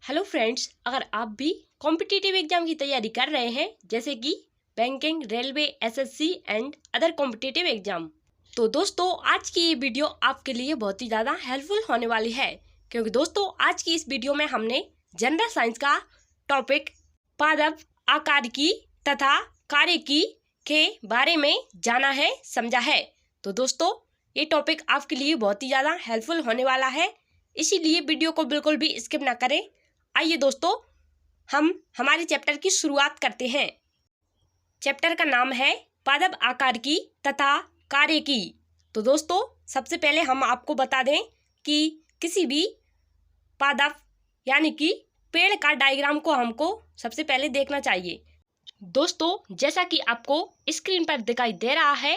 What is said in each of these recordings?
Hello friends, अगर आप भी कॉम्पिटिटिव एग्जाम की तैयारी कर रहे हैं जैसे कि banking, railway, SSC and other competitive exam, तो दोस्तों आज की ये वीडियो आपके लिए बहुत ही ज़्यादा हेल्पफुल होने वाली है। क्योंकि दोस्तों आज की इस वीडियो में हमने जनरल साइंस का टॉपिक पादप, आकारिकी तथा कार्यकी के बारे में जाना है, समझा है। तो दोस्तों ये टॉपिक आपके लिए बहुत ही ज़्यादा हेल्पफुल होने वाला है, इसीलिए वीडियो को बिल्कुल भी स्किप ना करें। आइए दोस्तों हम हमारे चैप्टर की शुरुआत करते हैं। चैप्टर का नाम है पादप, आकारिकी तथा कार्यकी। तो दोस्तों सबसे पहले हम आपको बता दें कि किसी भी पादप यानी कि पेड़ का डायग्राम को हमको सबसे पहले देखना चाहिए। दोस्तों जैसा कि आपको स्क्रीन पर दिखाई दे रहा है,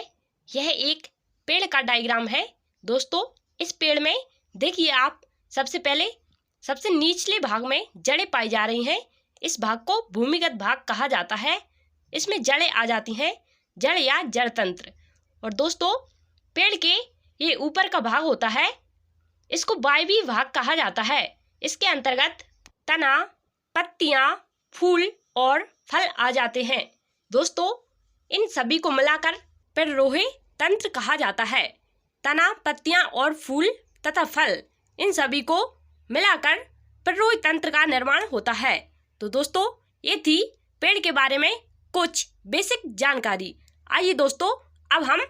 यह एक पेड़ का डायग्राम है। दोस्तों इस पेड़ में देखिए आप, सबसे पहले सबसे निचले भाग में जड़ें पाई जा रही हैं। इस भाग को भूमिगत भाग कहा जाता है। इसमें जड़ें आ जाती हैं, जड़ या जड़ तंत्र। और दोस्तों पेड़ के ये ऊपर का भाग होता है, इसको वायवीय भाग कहा जाता है। इसके अंतर्गत तना, पत्तियां, फूल और फल आ जाते हैं। दोस्तों इन सभी को मिलाकर पेड़रोही तंत्र कहा जाता है। तना, पत्तियां और फूल तथा फल, इन सभी को मिलाकर पेड़रोही तंत्र का निर्माण होता है। तो दोस्तों ये थी पेड़ के बारे में कुछ बेसिक जानकारी। आइए दोस्तों अब हम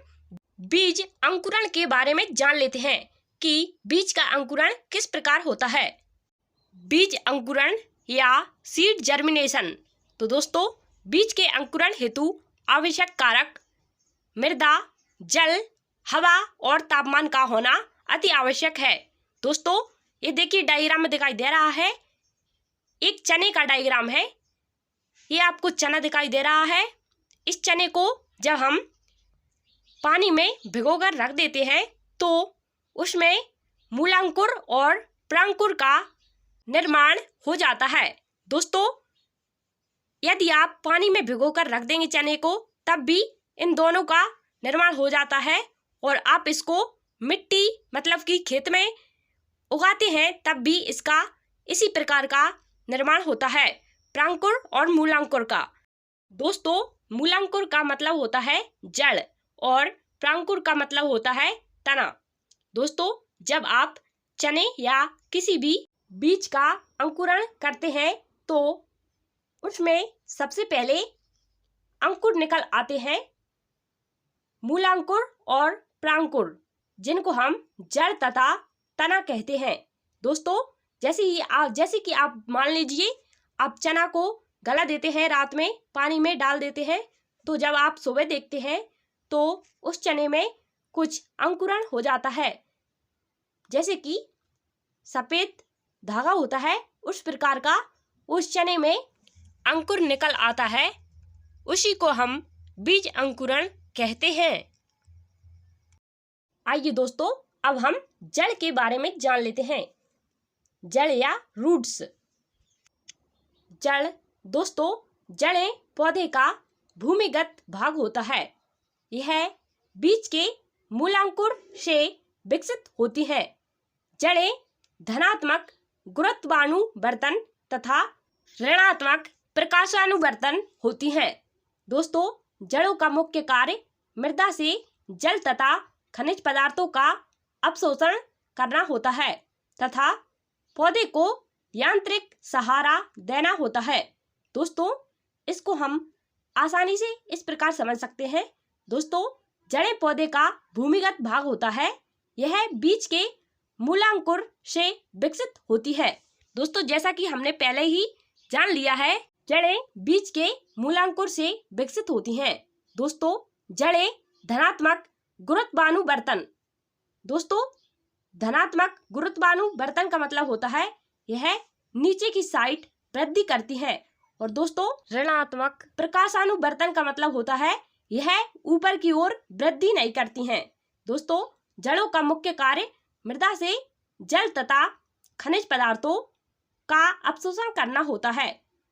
बीज अंकुरण के बारे में जान लेते हैं कि बीज का अंकुरण किस प्रकार होता है। बीज अंकुरण या सीड जर्मिनेशन। तो दोस्तों बीज के अंकुरण हेतु आवश्यक कारक मृदा, जल, हवा और तापमान का होना अति आवश्यक है। दोस्तों ये देखिए डायग्राम में दिखाई दे रहा है, एक चने का डायग्राम है। ये आपको चना दिखाई दे रहा है। इस चने को जब हम पानी में भिगोकर रख देते हैं तो उसमें मूलांकुर और प्रांकुर का निर्माण हो जाता है। दोस्तों यदि आप पानी में भिगोकर रख देंगे चने को, तब भी इन दोनों का निर्माण हो जाता है। और आप इसको मिट्टी मतलब कि खेत में उगाते हैं तब भी इसका इसी प्रकार का निर्माण होता है, प्रांकुर और मूलांकुर का। दोस्तों मूलांकुर का मतलब होता है जड़ और प्रांकुर का मतलब होता है तना। दोस्तों जब आप चने या किसी भी बीज का अंकुरण करते हैं तो उसमें सबसे पहले अंकुर निकल आते हैं, मूलांकुर और प्रांकुर, जिनको हम जड़ तथा तना कहते हैं। दोस्तों जैसे कि आप मान लीजिए आप चना को गला देते हैं, रात में पानी में डाल देते हैं, तो जब आप सुबह देखते हैं तो उस चने में कुछ अंकुरण हो जाता है। जैसे कि सफेद धागा होता है उस प्रकार का उस चने में अंकुर निकल आता है, उसी को हम बीज अंकुरण कहते हैं। आइए दोस्तों अब हम जड़ के बारे में जान लेते हैं। जड़ या रूट्स। जड़ दोस्तों जड़ें पौधे का भूमिगत भाग होता है। यह बीज के मूलांकुर से विकसित होती है। जड़ें धनात्मक गुरुत्वानुवर्तन तथा ऋणात्मक प्रकाशानुवर्तन होती हैं। दोस्तों जड़ों का मुख्य कार्य मृदा से जल तथा खनिज पदार्थों का अवशोषण करना होता है तथा पौधे को यांत्रिक सहारा देना होता है। दोस्तों इसको हम आसानी से इस प्रकार समझ सकते हैं। दोस्तों जड़ें पौधे का भूमिगत भाग होता है। यह बीज के मूलांकुर से विकसित होती है। दोस्तों जैसा कि हमने पहले ही जान लिया है, जड़ें बीज के मूलांकुर से विकसित होती हैं। दोस्तों जड़ें धनात्मक गुरुत्वानुवर्तन। दोस्तों धनात्मक गुरुत्वानुवर्तन का मतलब होता है यह नीचे की साइड वृद्धि करती है। और दोस्तों ऋणात्मक प्रकाशानुवर्तन का मतलब होता है यह ऊपर की ओर वृद्धि नहीं करती हैं। दोस्तों जड़ों का मुख्य कार्य मृदा से जल तथा खनिज पदार्थों का अवशोषण करना होता है,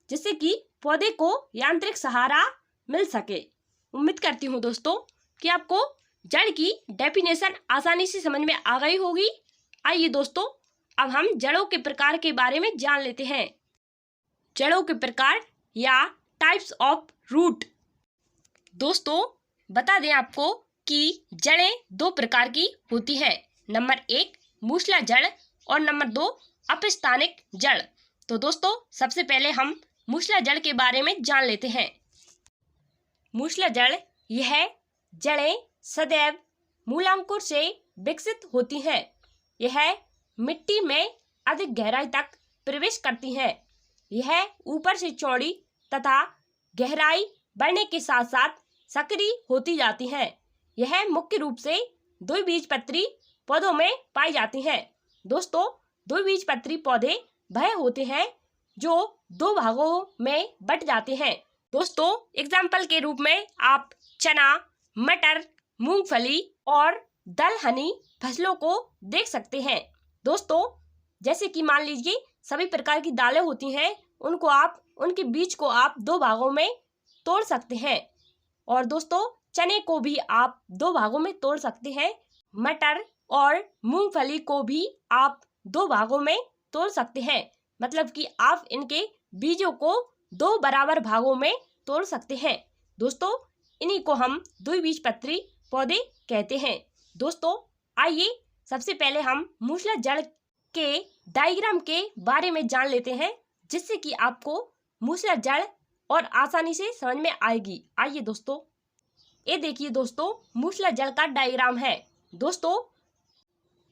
जिससे कि पौधे को यांत्रिक सहारा मिल सके। उम्मीद करती हूँ दोस्तों कि आपको जड़ की डेफिनेशन आसानी से समझ में आ गई होगी। आइए दोस्तों अब हम जड़ों के प्रकार के बारे में जान लेते हैं। जड़ों के प्रकार या टाइप्स ऑफ रूट। दोस्तों बता दें आपको कि जड़ें दो प्रकार की होती है। नंबर 1 मूसला जड़ और नंबर 2 अपस्थानिक जड़। तो दोस्तों सबसे पहले हम मूसला जड़ के बारे में जान लेते हैं। मूसला जड़ यह जड़ें सदैव मूलांकुर से विकसित होती हैं। यह मिट्टी में अधिक गहराई तक प्रवेश करती हैं। यह ऊपर से चौड़ी तथा गहराई बढ़ने के साथ साथ सक्रिय होती जाती हैं। यह मुख्य रूप से द्विबीजपत्री पौधों में पाई जाती हैं। दोस्तों द्विबीजपत्री पौधे वह होते हैं जो दो भागों में बट जाते हैं। दोस्तों एग्जाम्पल के रूप में आप चना, मटर, मूंगफली और दलहनी फसलों को देख सकते हैं। दोस्तों जैसे कि मान लीजिए सभी प्रकार की दालें होती हैं, उनके बीज को आप दो भागों में तोड़ सकते हैं। और दोस्तों चने को भी आप दो भागों में तोड़ सकते हैं। मटर और मूंगफली को भी आप दो भागों में तोड़ सकते हैं। मतलब कि आप इनके बीजों को दो बराबर भागों में तोड़ सकते हैं। दोस्तों इन्हीं को हम द्विबीजपत्री पौधे कहते हैं। दोस्तों आइए सबसे पहले हम मूसला जड़ के डायग्राम के बारे में जान लेते हैं, जिससे कि आपको मूसला जड़ और आसानी से समझ में आएगी। आइए दोस्तों ये देखिए दोस्तों मूसला जड़ का डायग्राम है। दोस्तों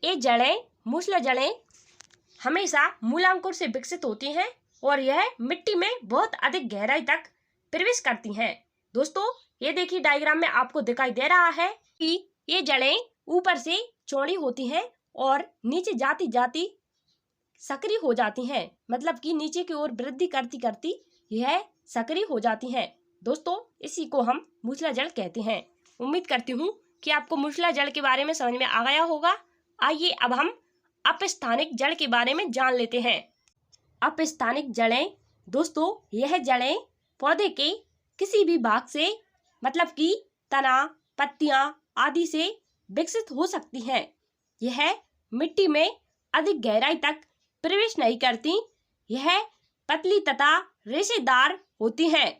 ये जड़ें मूसला जड़ें हमेशा मूलांकुर से विकसित होती हैं और यह मिट्टी में बहुत अधिक गहराई तक प्रवेश करती हैं। दोस्तों ये देखिए डायग्राम में आपको दिखाई दे रहा है कि ये जड़ें ऊपर से चौड़ी होती हैं और नीचे जाती जाती सक्रिय हो जाती हैं। मतलब कि नीचे की ओर वृद्धि करती करती यह सक्रिय हो जाती हैं। दोस्तों इसी को हम मूसला जड़ कहते हैं। उम्मीद करती हूँ कि आपको मूसला जड़ के बारे में समझ में आ गया होगा। आइए अब हम अपस्थानिक जड़ के बारे में जान लेते हैं। अपस्थानिक जड़ें दोस्तों यह जड़ें पौधे के किसी भी भाग से मतलब कि तना, पत्तियां आदि से विकसित हो सकती हैं। यह मिट्टी में अधिक गहराई तक प्रवेश नहीं करती। यह पतली तथा रेशेदार होती हैं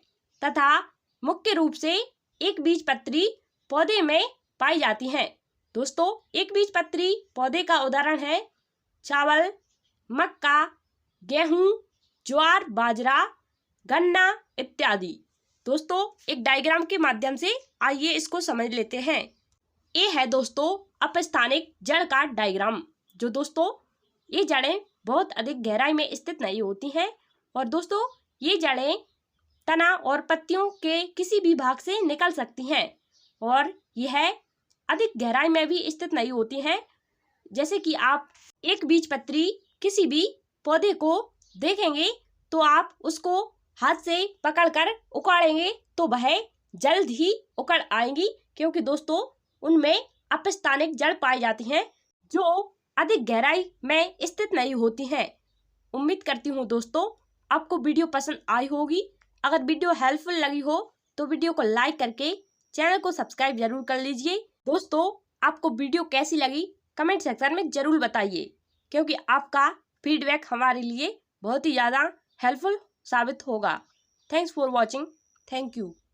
तथा मुख्य रूप से एक बीजपत्री पौधे में पाई जाती हैं। दोस्तों एक बीजपत्री पौधे का उदाहरण है चावल, मक्का, गेहूं, ज्वार, बाजरा, गन्ना इत्यादि। दोस्तों एक डायग्राम के माध्यम से आइए इसको समझ लेते हैं। ये है दोस्तों अपस्थानिक जड़ का डायग्राम। जो दोस्तों ये जड़ें बहुत अधिक गहराई में स्थित नहीं होती हैं और दोस्तों ये जड़ें तना और पत्तियों के किसी भी भाग से निकल सकती हैं और यह अधिक गहराई में भी स्थित नहीं होती हैं। जैसे कि आप एक बीजपत्री किसी भी पौधे को देखेंगे तो आप उसको हाथ से पकड़कर उखाड़ेंगे तो वह जल्द ही उखड़ आएंगी, क्योंकि दोस्तों उनमें अपस्थानिक जड़ पाई जाती हैं जो अधिक गहराई में स्थित नहीं होती हैं। उम्मीद करती हूँ दोस्तों आपको वीडियो पसंद आई होगी। अगर वीडियो हेल्पफुल लगी हो तो वीडियो को लाइक करके चैनल को सब्सक्राइब जरूर कर लीजिए। दोस्तों आपको वीडियो कैसी लगी कमेंट सेक्शन में जरूर बताइए, क्योंकि आपका फीडबैक हमारे लिए बहुत ही ज़्यादा हेल्पफुल साबित होगा। Thanks for watching. Thank you.